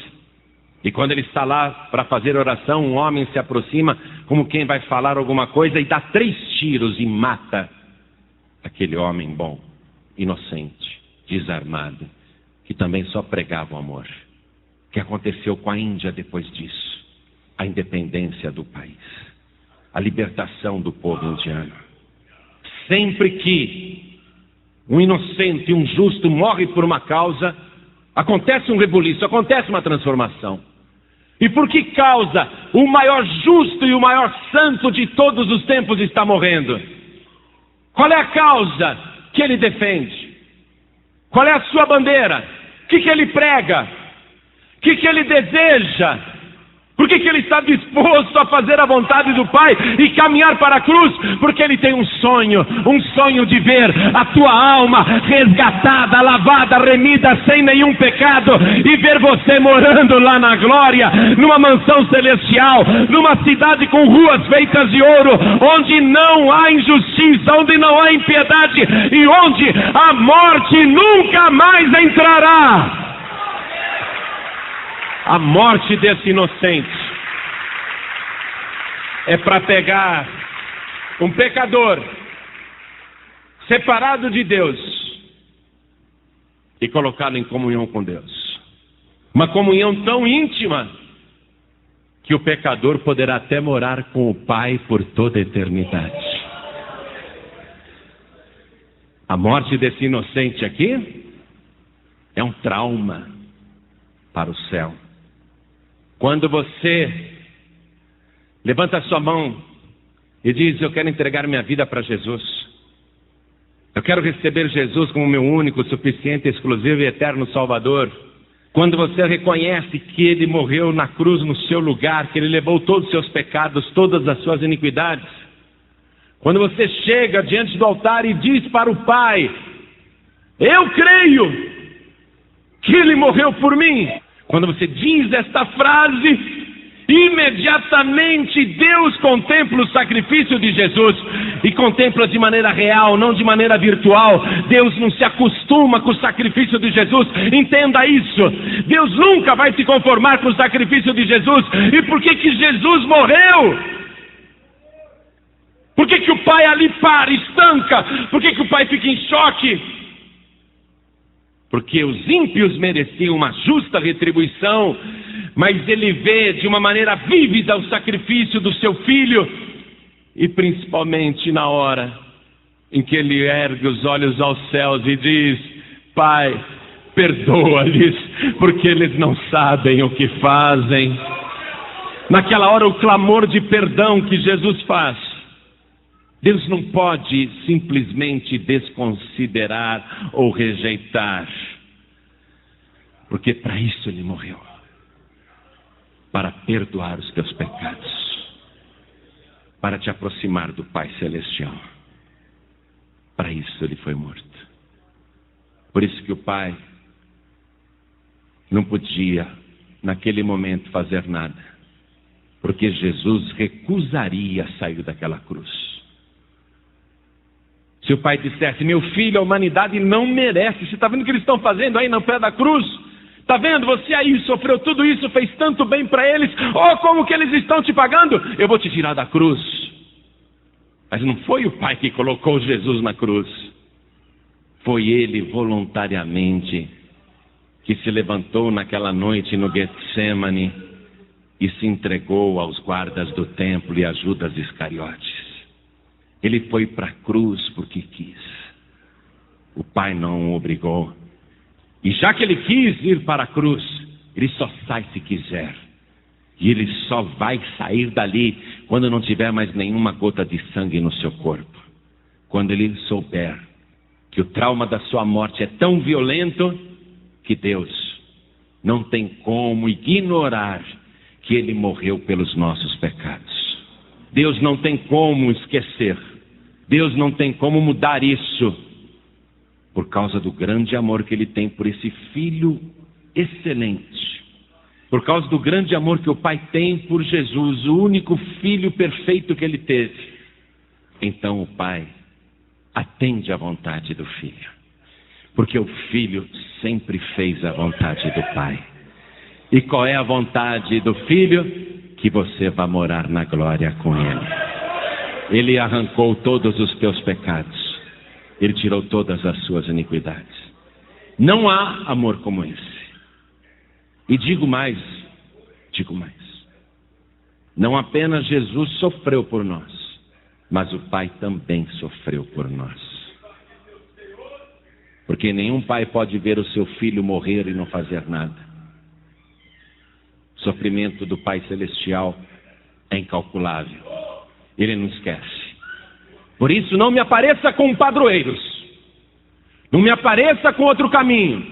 E quando ele está lá para fazer oração, um homem se aproxima como quem vai falar alguma coisa e dá 3 tiros e mata aquele homem bom, inocente, desarmado, que também só pregava o amor. O que aconteceu com a Índia depois disso? A independência do país, a libertação do povo indiano. Sempre que um inocente e um justo morre por uma causa, acontece um rebuliço, acontece uma transformação. E por que causa o maior justo e o maior santo de todos os tempos está morrendo? Qual é a causa que ele defende? Qual é a sua bandeira? O que ele prega? O que ele deseja? Por que ele está disposto a fazer a vontade do Pai e caminhar para a cruz? Porque ele tem um sonho de ver a tua alma resgatada, lavada, remida, sem nenhum pecado, e ver você morando lá na glória, numa mansão celestial, numa cidade com ruas feitas de ouro, onde não há injustiça, onde não há impiedade e onde a morte nunca mais entrará. A morte desse inocente é para pegar um pecador separado de Deus e colocá-lo em comunhão com Deus. Uma comunhão tão íntima que o pecador poderá até morar com o Pai por toda a eternidade. A morte desse inocente aqui é um trauma para o céu. Quando você levanta a sua mão e diz: eu quero entregar minha vida para Jesus, eu quero receber Jesus como meu único, suficiente, exclusivo e eterno Salvador. Quando você reconhece que Ele morreu na cruz no seu lugar, que Ele levou todos os seus pecados, todas as suas iniquidades. Quando você chega diante do altar e diz para o Pai: eu creio que Ele morreu por mim. Quando você diz esta frase, imediatamente Deus contempla o sacrifício de Jesus, e contempla de maneira real, não de maneira virtual. Deus não se acostuma com o sacrifício de Jesus, entenda isso. Deus nunca vai se conformar com o sacrifício de Jesus. E por que Jesus morreu? Por que o Pai ali para, estanca? Por que o Pai fica em choque? Porque os ímpios mereciam uma justa retribuição, mas Ele vê de uma maneira vívida o sacrifício do seu Filho, e principalmente na hora em que Ele ergue os olhos aos céus e diz: Pai, perdoa-lhes, porque eles não sabem o que fazem. Naquela hora, o clamor de perdão que Jesus faz, Deus não pode simplesmente desconsiderar ou rejeitar, porque para isso Ele morreu, para perdoar os teus pecados, para te aproximar do Pai Celestial. Para isso Ele foi morto. Por isso que o Pai não podia, naquele momento, fazer nada, porque Jesus recusaria sair daquela cruz. Se o Pai dissesse: meu filho, a humanidade não merece. Você está vendo o que eles estão fazendo aí no pé da cruz? Está vendo? Você aí sofreu tudo isso, fez tanto bem para eles. Oh, como que eles estão te pagando? Eu vou te tirar da cruz. Mas não foi o Pai que colocou Jesus na cruz. Foi Ele voluntariamente que se levantou naquela noite no Getsemane e se entregou aos guardas do templo e a Judas Iscariotes. Ele foi para a cruz porque quis. O Pai não o obrigou. E já que Ele quis ir para a cruz, Ele só sai se quiser. E Ele só vai sair dali quando não tiver mais nenhuma gota de sangue no seu corpo. Quando Ele souber que o trauma da sua morte é tão violento que Deus não tem como ignorar que Ele morreu pelos nossos pecados. Deus não tem como esquecer. Deus não tem como mudar isso, por causa do grande amor que Ele tem por esse Filho excelente. Por causa do grande amor que o Pai tem por Jesus, o único Filho perfeito que Ele teve. Então o Pai atende à vontade do Filho. Porque o Filho sempre fez a vontade do Pai. E qual é a vontade do Filho? Que você vá morar na glória com Ele. Ele arrancou todos os teus pecados. Ele tirou todas as suas iniquidades. Não há amor como esse. E digo mais. Não apenas Jesus sofreu por nós, mas o Pai também sofreu por nós. Porque nenhum pai pode ver o seu filho morrer e não fazer nada. O sofrimento do Pai Celestial é incalculável. Ele não esquece. Por isso, não me apareça com padroeiros. Não me apareça com outro caminho.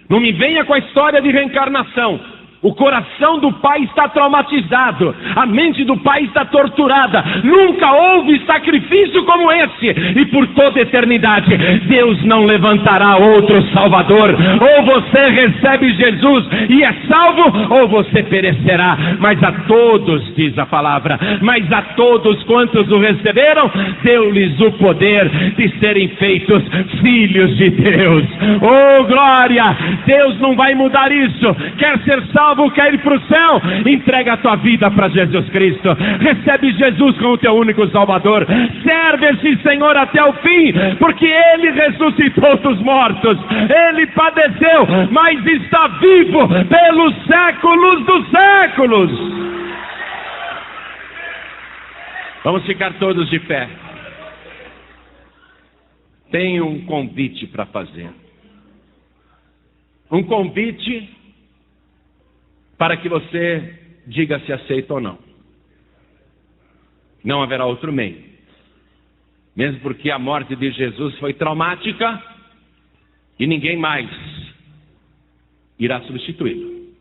Não me venha com a história de reencarnação. O coração do pai está traumatizado. A mente do pai está torturada. Nunca houve sacrifício como esse. E por toda a eternidade, Deus não levantará outro Salvador. Ou você recebe Jesus e é salvo, ou você perecerá. Mas a todos, diz a palavra, mas a todos quantos o receberam, deu-lhes o poder de serem feitos filhos de Deus. Oh, glória! Deus não vai mudar isso. Quer ser salvo, quer ir para o céu? Entrega a tua vida para Jesus Cristo. Recebe Jesus como o teu único Salvador. Serve esse Senhor até o fim, porque Ele ressuscitou dos mortos. Ele padeceu, mas está vivo pelos séculos dos séculos. Vamos ficar todos de pé. Tenho um convite para fazer. Um convite para que você diga se aceita ou não. Não haverá outro meio. Mesmo porque a morte de Jesus foi traumática e ninguém mais irá substituí-lo.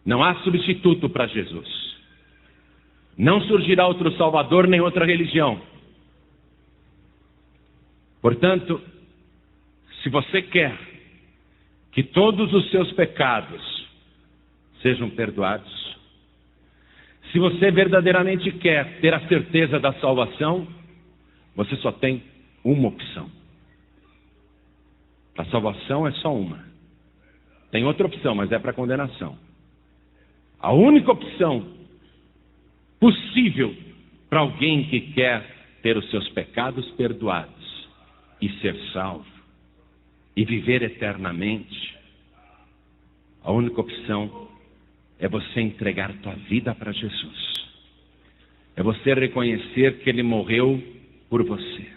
Não há substituto para Jesus. Não surgirá outro Salvador nem outra religião. Portanto, se você quer que todos os seus pecados sejam perdoados, se você verdadeiramente quer ter a certeza da salvação, você só tem uma opção. A salvação é só uma. Tem outra opção, mas é para condenação. A única opção possível para alguém que quer ter os seus pecados perdoados e ser salvo e viver eternamente, a única opção é você entregar tua vida para Jesus. É você reconhecer que Ele morreu por você.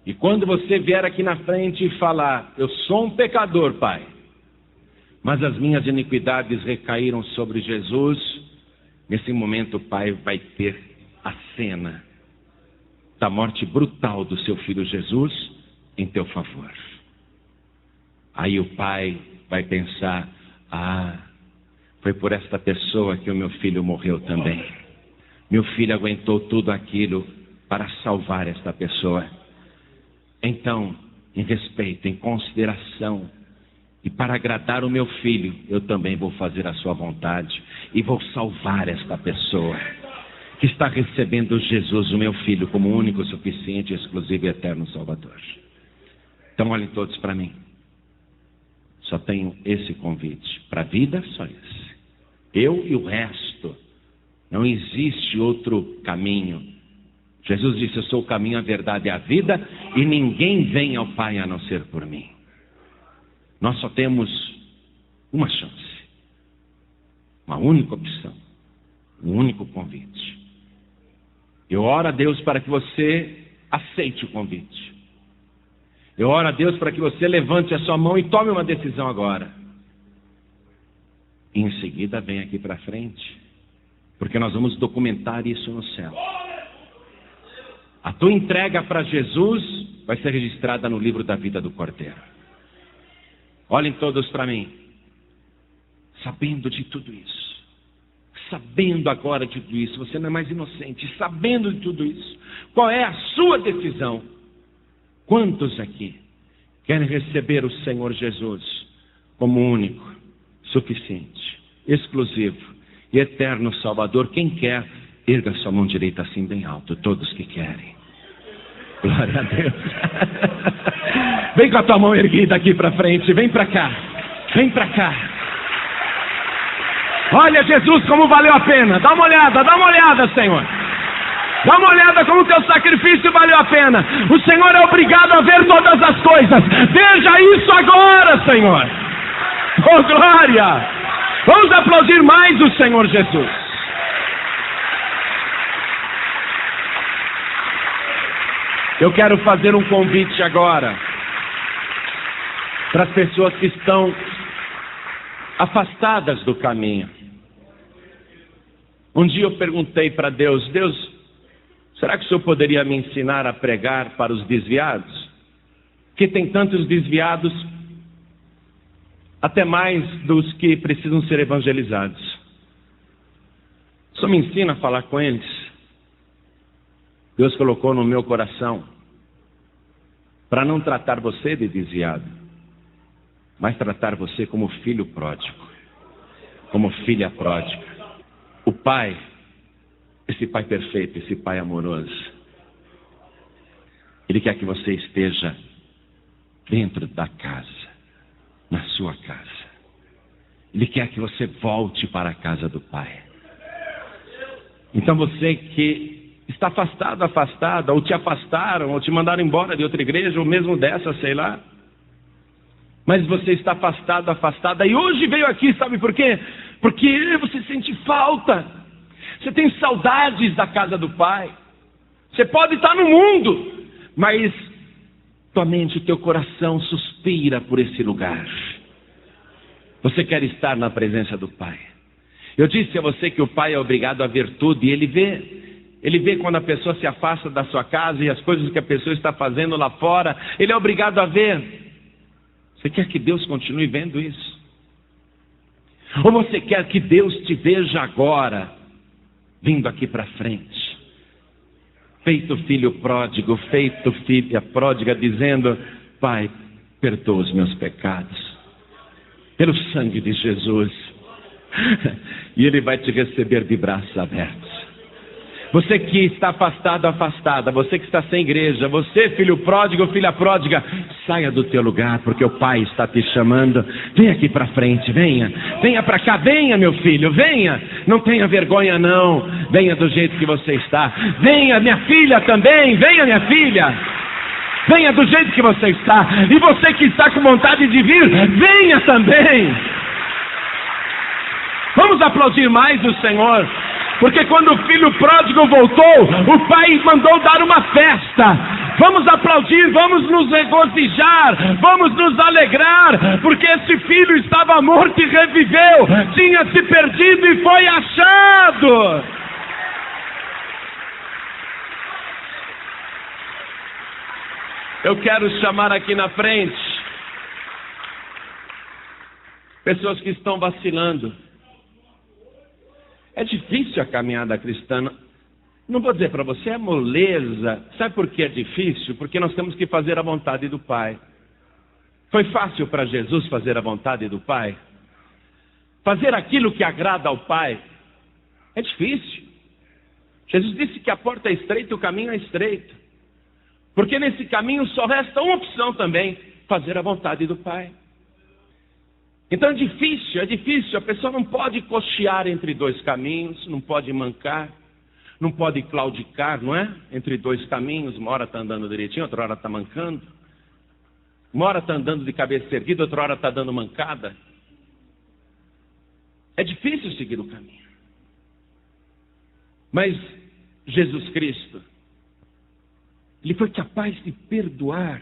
E quando você vier aqui na frente e falar: eu sou um pecador, Pai, mas as minhas iniquidades recaíram sobre Jesus, nesse momento o Pai vai ter a cena da morte brutal do seu Filho Jesus em teu favor. Aí o Pai vai pensar: foi por esta pessoa que o meu filho morreu também. Meu filho aguentou tudo aquilo para salvar esta pessoa. Então, em respeito, em consideração, e para agradar o meu filho, eu também vou fazer a sua vontade e vou salvar esta pessoa que está recebendo Jesus, o meu filho, como único, suficiente, exclusivo e eterno Salvador. Então olhem todos para mim. Só tenho esse convite. Para a vida, só esse. Eu e o resto. Não existe outro caminho. Jesus disse: eu sou o caminho, a verdade e a vida, e ninguém vem ao Pai a não ser por mim. Nós só temos uma chance. Uma única opção. Um único convite. Eu oro a Deus para que você aceite o convite. Eu oro a Deus para que você levante a sua mão e tome uma decisão agora. E em seguida vem aqui para frente, porque nós vamos documentar isso no céu. A tua entrega para Jesus vai ser registrada no livro da vida do Cordeiro. Olhem todos para mim. Sabendo de tudo isso, sabendo agora de tudo isso, você não é mais inocente, sabendo de tudo isso, qual é a sua decisão? Quantos aqui querem receber o Senhor Jesus como único, suficiente, exclusivo e eterno Salvador? Quem quer, erga sua mão direita assim bem alto, todos que querem. Glória a Deus. Vem com a tua mão erguida aqui para frente, vem para cá, vem para cá. Olha Jesus como valeu a pena, dá uma olhada, Senhor. Dá uma olhada como o teu sacrifício valeu a pena. O Senhor é obrigado a ver todas as coisas. Veja isso agora, Senhor. Oh, glória! Vamos aplaudir mais o Senhor Jesus. Eu quero fazer um convite agora para as pessoas que estão afastadas do caminho. Um dia eu perguntei para Deus: Deus, será que o Senhor poderia me ensinar a pregar para os desviados? Porque tem tantos desviados, até mais dos que precisam ser evangelizados. O Senhor me ensina a falar com eles. Deus colocou no meu coração para não tratar você de desviado, mas tratar você como filho pródigo, como filha pródiga. O Pai, esse Pai perfeito, esse Pai amoroso, Ele quer que você esteja dentro da casa, na sua casa. Ele quer que você volte para a casa do Pai. Então você que está afastado, afastada, ou te afastaram, ou te mandaram embora de outra igreja, ou mesmo dessa, sei lá. Mas você está afastado, afastada, e hoje veio aqui, sabe por quê? Porque você sente falta. Você tem saudades da casa do Pai. Você pode estar no mundo, mas tua mente, o teu coração suspira por esse lugar. Você quer estar na presença do Pai. Eu disse a você que o Pai é obrigado a ver tudo, e Ele vê quando a pessoa se afasta da sua casa e as coisas que a pessoa está fazendo lá fora. Ele é obrigado a ver. Você quer que Deus continue vendo isso? Ou você quer que Deus te veja agora, vindo aqui para frente, feito filho pródigo, feito filha pródiga, dizendo: Pai, perdoa os meus pecados, pelo sangue de Jesus. E Ele vai te receber de braços abertos. Você que está afastado, afastada, você que está sem igreja, você filho pródigo, filha pródiga, saia do teu lugar, porque o Pai está te chamando. Venha aqui para frente, venha para cá, venha meu filho, venha, não tenha vergonha não, venha do jeito que você está. Venha minha filha também, venha minha filha, venha do jeito que você está. E você que está com vontade de vir, venha também. Vamos aplaudir mais o Senhor. Porque quando o filho pródigo voltou, o pai mandou dar uma festa. Vamos aplaudir, vamos nos regozijar, vamos nos alegrar, porque esse filho estava morto e reviveu, tinha se perdido e foi achado. Eu quero chamar aqui na frente pessoas que estão vacilando. É difícil a caminhada cristã. Não vou dizer para você, é moleza. Sabe por que é difícil? Porque nós temos que fazer a vontade do Pai. Foi fácil para Jesus fazer a vontade do Pai? Fazer aquilo que agrada ao Pai é difícil. Jesus disse que a porta é estreita e o caminho é estreito. Porque nesse caminho só resta uma opção também: fazer a vontade do Pai. Então é difícil, a pessoa não pode cochear entre dois caminhos, não pode mancar, não pode claudicar, não é? Entre dois caminhos, uma hora está andando direitinho, outra hora está mancando. Uma hora está andando de cabeça erguida, outra hora está dando mancada. É difícil seguir o caminho. Mas Jesus Cristo, Ele foi capaz de perdoar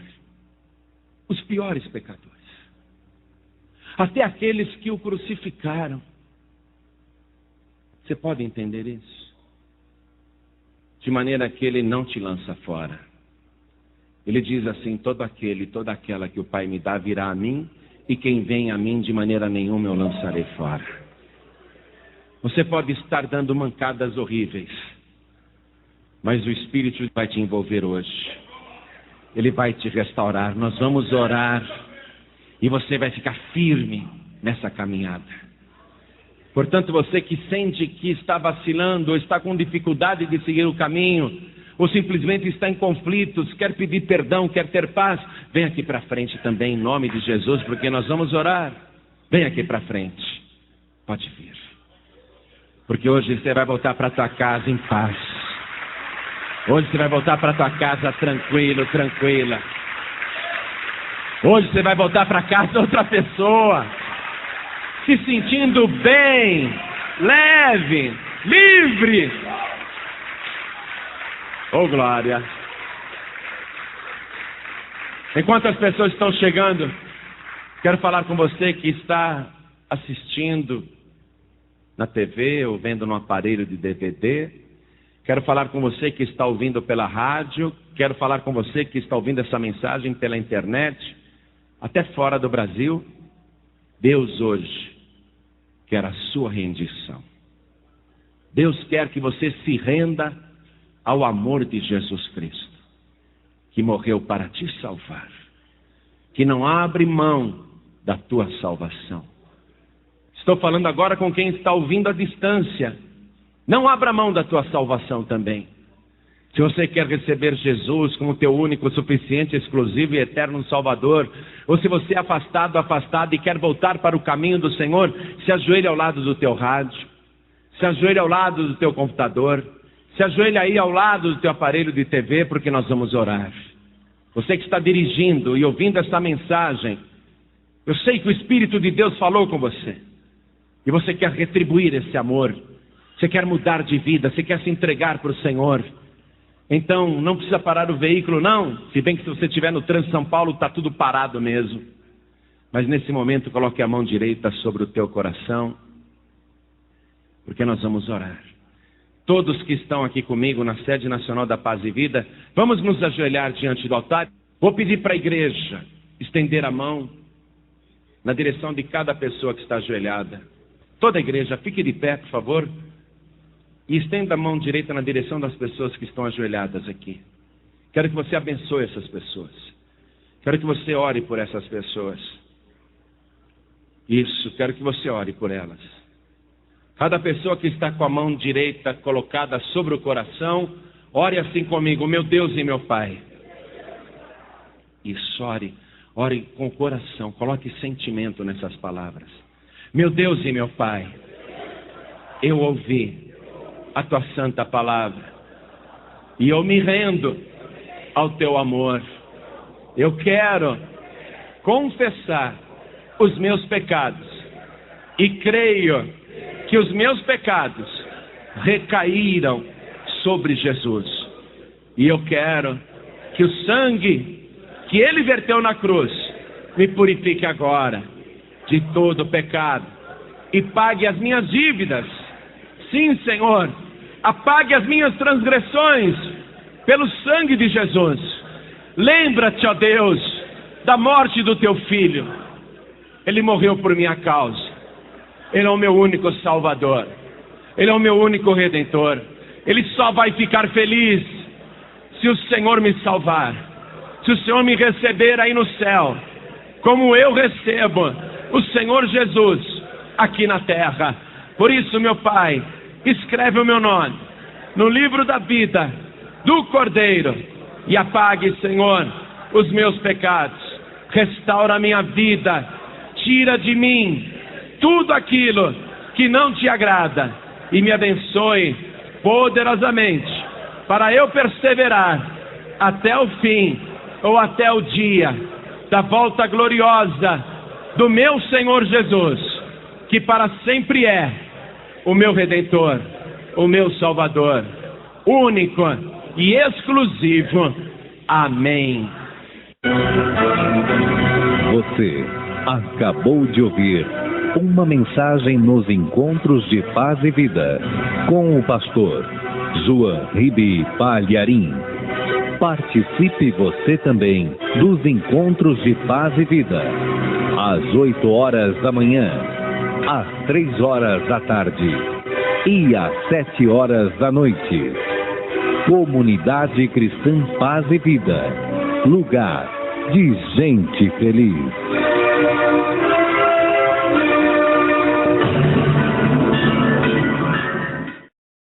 os piores pecadores. Até aqueles que o crucificaram. Você pode entender isso? De maneira que Ele não te lança fora. Ele diz assim: todo aquele, toda aquela que o Pai me dá virá a mim, e quem vem a mim de maneira nenhuma eu lançarei fora. Você pode estar dando mancadas horríveis, mas o Espírito vai te envolver hoje. Ele vai te restaurar. Nós vamos orar e você vai ficar firme nessa caminhada. Portanto, você que sente que está vacilando, ou está com dificuldade de seguir o caminho, ou simplesmente está em conflitos, quer pedir perdão, quer ter paz, vem aqui para frente também, em nome de Jesus, porque nós vamos orar. Vem aqui para frente. Pode vir. Porque hoje você vai voltar para a tua casa em paz. Hoje você vai voltar para a tua casa tranquilo, tranquila. Hoje você vai voltar para casa outra pessoa, se sentindo bem, leve, livre. Oh, glória! Enquanto as pessoas estão chegando, quero falar com você que está assistindo na TV ou vendo no aparelho de DVD. Quero falar com você que está ouvindo pela rádio. Quero falar com você que está ouvindo essa mensagem pela internet, até fora do Brasil. Deus hoje quer a sua rendição. Deus quer que você se renda ao amor de Jesus Cristo, que morreu para te salvar, que não abre mão da tua salvação. Estou falando agora com quem está ouvindo à distância. Não abra mão da tua salvação também. Se você quer receber Jesus como teu único, suficiente, exclusivo e eterno Salvador, ou se você é afastado e quer voltar para o caminho do Senhor, se ajoelhe ao lado do teu rádio, se ajoelhe ao lado do teu computador, se ajoelhe aí ao lado do teu aparelho de TV, porque nós vamos orar. Você que está dirigindo e ouvindo essa mensagem, eu sei que o Espírito de Deus falou com você, e você quer retribuir esse amor, você quer mudar de vida, você quer se entregar para o Senhor. Então, não precisa parar o veículo, não. Se bem que se você estiver no trânsito de São Paulo, está tudo parado mesmo. Mas nesse momento, coloque a mão direita sobre o teu coração, porque nós vamos orar. Todos que estão aqui comigo na Sede Nacional da Paz e Vida, vamos nos ajoelhar diante do altar. Vou pedir para a igreja estender a mão na direção de cada pessoa que está ajoelhada. Toda a igreja, fique de pé, por favor. E estenda a mão direita na direção das pessoas que estão ajoelhadas aqui. Quero que você abençoe essas pessoas. Quero que você ore por essas pessoas. Isso, quero que você ore por elas. Cada pessoa que está com a mão direita colocada sobre o coração, ore assim comigo: meu Deus e meu Pai. Isso, ore com o coração, coloque sentimento nessas palavras. Meu Deus e meu Pai, eu ouvi a tua santa palavra, e eu me rendo ao teu amor. Eu quero confessar os meus pecados, e creio que os meus pecados recaíram sobre Jesus, e eu quero que o sangue que ele verteu na cruz me purifique agora de todo pecado e pague as minhas dívidas. Sim, Senhor, apague as minhas transgressões pelo sangue de Jesus. Lembra-te, ó Deus, da morte do teu Filho. Ele morreu por minha causa. Ele é o meu único Salvador. Ele é o meu único Redentor. Ele só vai ficar feliz se o Senhor me salvar, se o Senhor me receber aí no céu, como eu recebo o Senhor Jesus aqui na terra. Por isso, meu Pai, escreve o meu nome no livro da vida do Cordeiro e apague, Senhor, os meus pecados. Restaura a minha vida, tira de mim tudo aquilo que não te agrada e me abençoe poderosamente para eu perseverar até o fim, ou até o dia da volta gloriosa do meu Senhor Jesus, que para sempre é o meu Redentor, o meu Salvador, único e exclusivo. Amém. Você acabou de ouvir uma mensagem nos Encontros de Paz e Vida, com o pastor João Ribe Palharim. Participe você também dos Encontros de Paz e Vida, às 8 horas da manhã, às 3 horas da tarde e às 7 horas da noite. Comunidade Cristã Paz e Vida. Lugar de gente feliz.